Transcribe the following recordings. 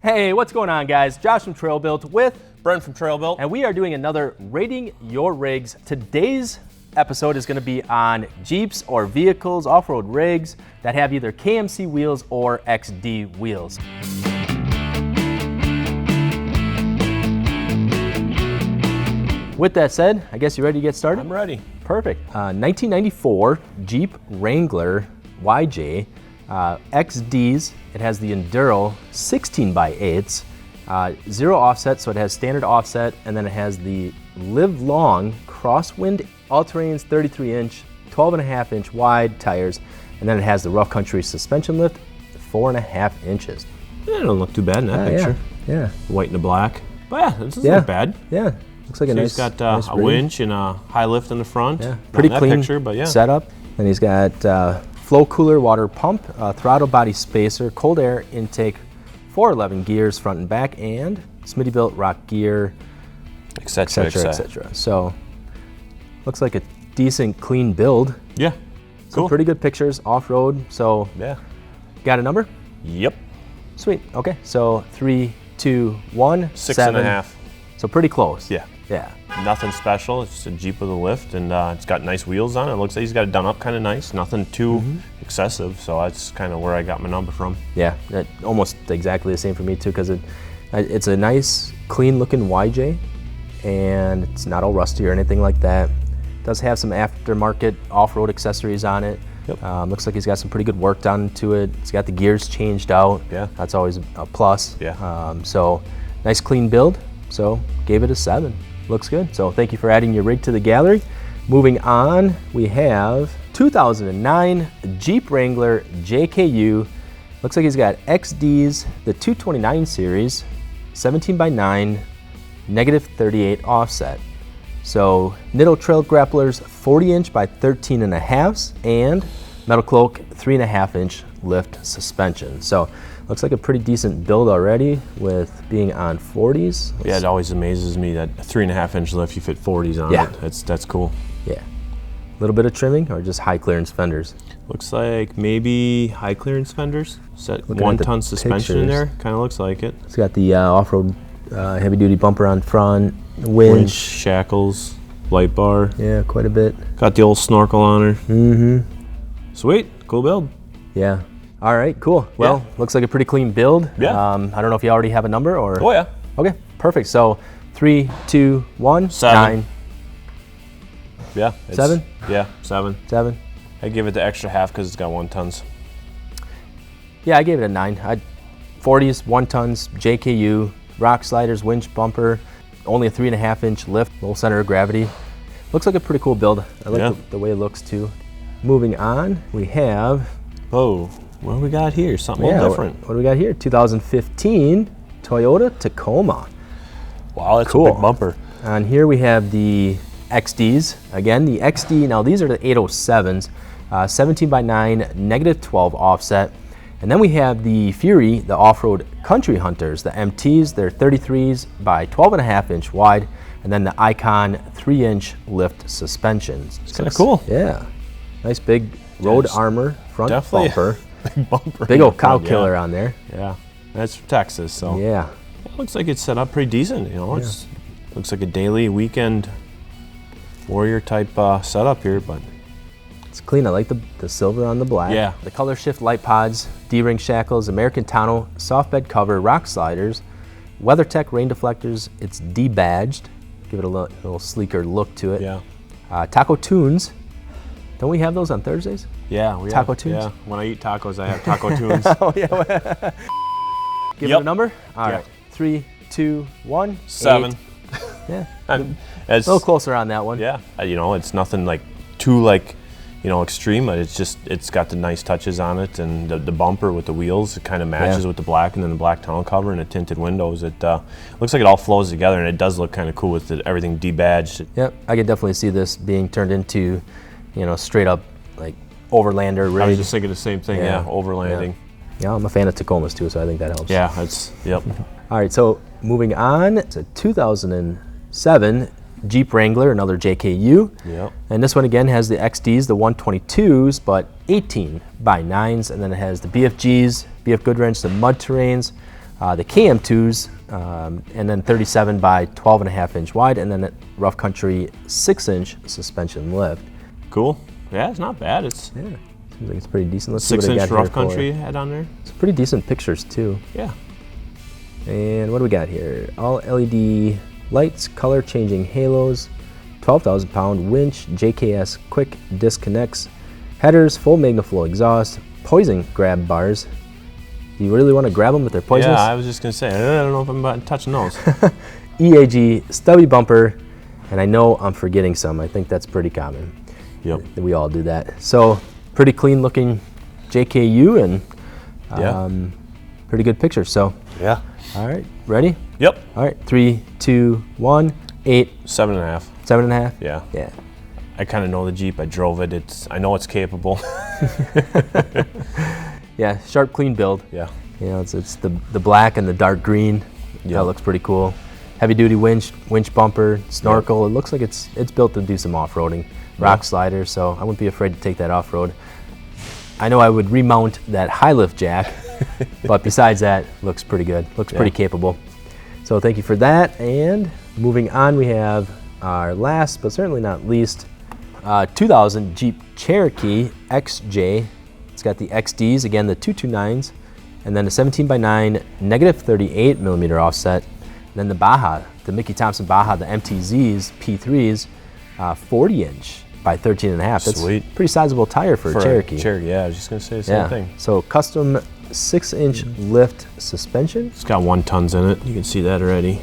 Hey, what's going on, guys? Josh from Trailbuilt with Brent from Trailbuilt. and we are doing another Rating Your Rigs. Today's episode is going to be on Jeeps or vehicles, off-road rigs that have either KMC wheels or XD wheels. With that said, I guess you're ready to get started? I'm ready. Perfect. 1994 Jeep Wrangler YJ XDs. It has the Enduro 16x8s, zero offset, so it has standard offset, and then it has the Live Long Crosswind all-terrains 33-inch, 12.5-inch wide tires, and then it has the rough country suspension lift, 4.5 inches. Yeah, it don't look too bad in that picture. Yeah. White and the black. But yeah, this doesn't look bad. Yeah. Looks like a nice. He's got a winch and a high lift in the front. Yeah. Pretty clean picture, but yeah. setup. And he's got flow cooler water pump, throttle body spacer, cold air intake, 411 gears front and back, and Smittybilt rock gear, etc. So looks like a decent clean build. Yeah. Some Cool. pretty good pictures off-road. So Yeah. got a number? Yep. Sweet. Okay. So 3, 2, 1, 6.5. So pretty close. Yeah. Yeah. Nothing special. It's just a Jeep with a lift, and it's got nice wheels on it. It looks like he's got it done up kind of nice. Nothing too excessive. So that's kind of where I got my number from. Yeah. Almost exactly the same for me too, because it's a nice, clean-looking YJ, and it's not all rusty or anything like that. It does have some aftermarket off-road accessories on it. Yep. Looks like he's got some pretty good work done to it. He's got the gears changed out. Yeah. That's always a plus. Yeah. So nice clean build. So gave it a 7. Looks good. So thank you for adding your rig to the gallery. Moving on, we have 2009 Jeep Wrangler JK. Looks like he's got XDs, the 229 series, 17x9, -38 offset. So Nitto Trail Grapplers 40-inch by 13.5s and Metal Cloak 3.5-inch lift suspension. So looks like a pretty decent build already with being on 40s. Yeah, it always amazes me that a 3.5-inch lift, you fit 40s on it. That's cool. Yeah. A little bit of trimming or just high clearance fenders? Looks like maybe high clearance fenders. Set Looking at the 1-ton suspension in there. Kind of looks like it. It's got the off-road heavy duty bumper on front, winch, shackles, light bar. Yeah, quite a bit. Got the old snorkel on her. Mm-hmm. Sweet, cool build. Yeah. All right, cool. Well, looks like a pretty clean build. Yeah. I don't know if you already have a number or. Oh yeah. Okay, perfect. So 3, 2, 1, 7. 9. Yeah. 7? Yeah, 7. 7. I give it the extra half because it's got 1-tons. Yeah, I gave it a 9. 40s, 1-tons, JKU, rock sliders, winch bumper, only a 3.5-inch lift, low center of gravity. Looks like a pretty cool build. I like the way it looks too. Moving on, we have. Oh, what do we got here? Something a little different. What do we got here? 2015 Toyota Tacoma. Wow, that's Cool. a big bumper. On here we have the XDs. Again, the XD, now these are the 807s, 17x9, -12 offset. And then we have the Fury, the off-road country hunters, the MTs, they're 33s by 12.5-inch wide, and then the Icon 3-inch lift suspensions. It's kind of cool. Yeah. Nice big road armor front bumper. Big bumper. Big old cow killer on there. Yeah. That's from Texas, so. Yeah. It looks like it's set up pretty decent, you know. It's looks like a daily weekend warrior type setup here, but it's clean. I like the silver on the black. Yeah. The color shift light pods, D-ring shackles, American tonneau, soft bed cover, rock sliders, WeatherTech rain deflectors. It's debadged. Give it a little sleeker look to it. Yeah. Taco tunes. Don't we have those on Thursdays? Yeah, we Taco have, tunes? Yeah, when I eat tacos, I have taco tunes. Oh, yeah. Give it a number? All right. 3, 2, 1. 7. 8. Yeah. A little closer on that one. Yeah, you know, it's nothing like too extreme, but it's got the nice touches on it, and the bumper with the wheels, it kind of matches with the black, and then the black tonneau cover and the tinted windows. It looks like it all flows together, and it does look kind of cool with everything debadged. Yep, I could definitely see this being turned into, straight up like overlander rig. I was just thinking the same thing. Yeah, overlanding. Yeah, I'm a fan of Tacomas too, so I think that helps. Yeah, that's yep. All right, so moving on to 2007 Jeep Wrangler, another JKU. Yep. And this one again has the XDs, the 122s, but 18x9s, and then it has the BFGs, BF Goodwrench, the mud terrains, the KM2s, and then 37 by 12.5 inch wide, and then a rough country 6-inch suspension lift. Cool. Yeah, it's not bad. It's seems like it's pretty decent. Let's see what I 6-inch got rough here country had on there. It's pretty decent pictures too. Yeah. And what do we got here? All LED lights, color changing halos, 12,000 pound winch, JKS quick disconnects, headers, full Magnaflow exhaust, poison grab bars. Do you really want to grab them with their poisonous? Yeah, I was just gonna say, I don't know if I'm about touching those. EAG stubby bumper, and I know I'm forgetting some. I think that's pretty common. Yep. We all do that. So pretty clean looking JKU and pretty good picture. So yeah. All right, ready? Yep. All right, 3, 2, 1, 8. 7.5. 7.5? Yeah. Yeah. I kind of know the Jeep. I drove it. I know it's capable. Yeah, sharp, clean build. Yeah. You know, it's the black and the dark green. Yeah, that looks pretty cool. Heavy duty winch bumper, snorkel. It looks like it's built to do some off-roading. Rock slider, so I wouldn't be afraid to take that off-road. I know I would remount that high lift jack, but besides that, looks pretty good. Looks pretty capable. So thank you for that. And moving on, we have our last, but certainly not least, 2000 Jeep Cherokee XJ. It's got the XDs, again, the 229s, and then the 17x9 negative 38 millimeter offset. And then the Baja, the Mickey Thompson Baja, the MTZs, P3s, 40 inch by 13.5. That's sweet. Pretty sizable tire for a Cherokee. Cherokee, yeah, I was just gonna say the same thing. So custom 6-inch lift suspension. It's got 1 tons in it. You can see that already.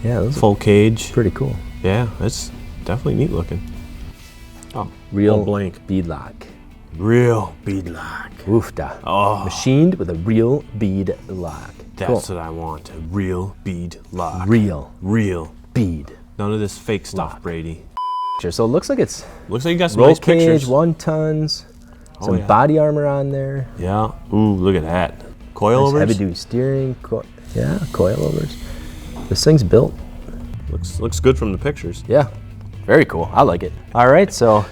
Yeah, those full cage. Pretty cool. Yeah, that's definitely neat looking. Oh, real blank bead lock. Real bead lock. Woofda. Oh. Machined with a real bead lock. That's what I want. A real bead lock. Real bead. None of this fake stuff, Brady. So it looks like it's looks like you got some roll nice cage, pictures. 1 tons, some body armor on there. Yeah. Ooh, look at that. Coilovers. Heavy duty steering. Coilovers. This thing's built. Looks good from the pictures. Yeah. Very cool. I like it. All right. So,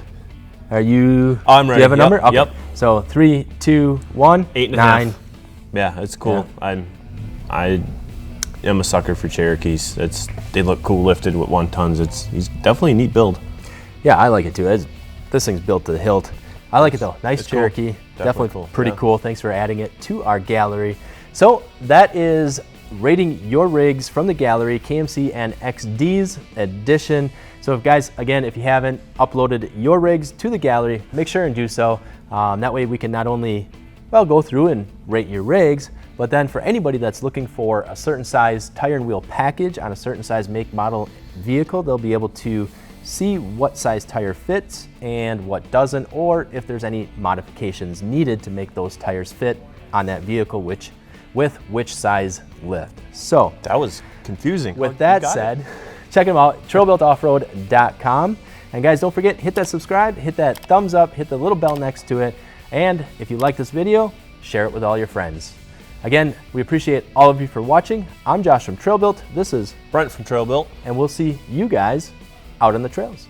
are you? I'm ready. Do you have a number? Okay. Yep. So 3, 2, 1. 8.5. Yeah, it's cool. Yeah. I am a sucker for Cherokees. They look cool lifted with 1 tons. He's definitely a neat build. Yeah, I like it too. This thing's built to the hilt. I like it though. Nice Cherokee. Cool. Definitely cool. Pretty cool. Thanks for adding it to our gallery. So that is rating your rigs from the gallery, KMC and XD's edition. So if guys, again, if you haven't uploaded your rigs to the gallery, make sure and do so. That way we can not only, go through and rate your rigs, but then for anybody that's looking for a certain size tire and wheel package on a certain size make, model vehicle, they'll be able to see what size tire fits and what doesn't, or if there's any modifications needed to make those tires fit on that vehicle, with which size lift. So that was confusing. With that said, check them out, trailbuiltoffroad.com. And guys, don't forget, hit that subscribe, hit that thumbs up, hit the little bell next to it. And if you like this video, share it with all your friends. Again, we appreciate all of you for watching. I'm Josh from Trailbuilt. This is Brent from Trailbuilt. And we'll see you guys out on the trails.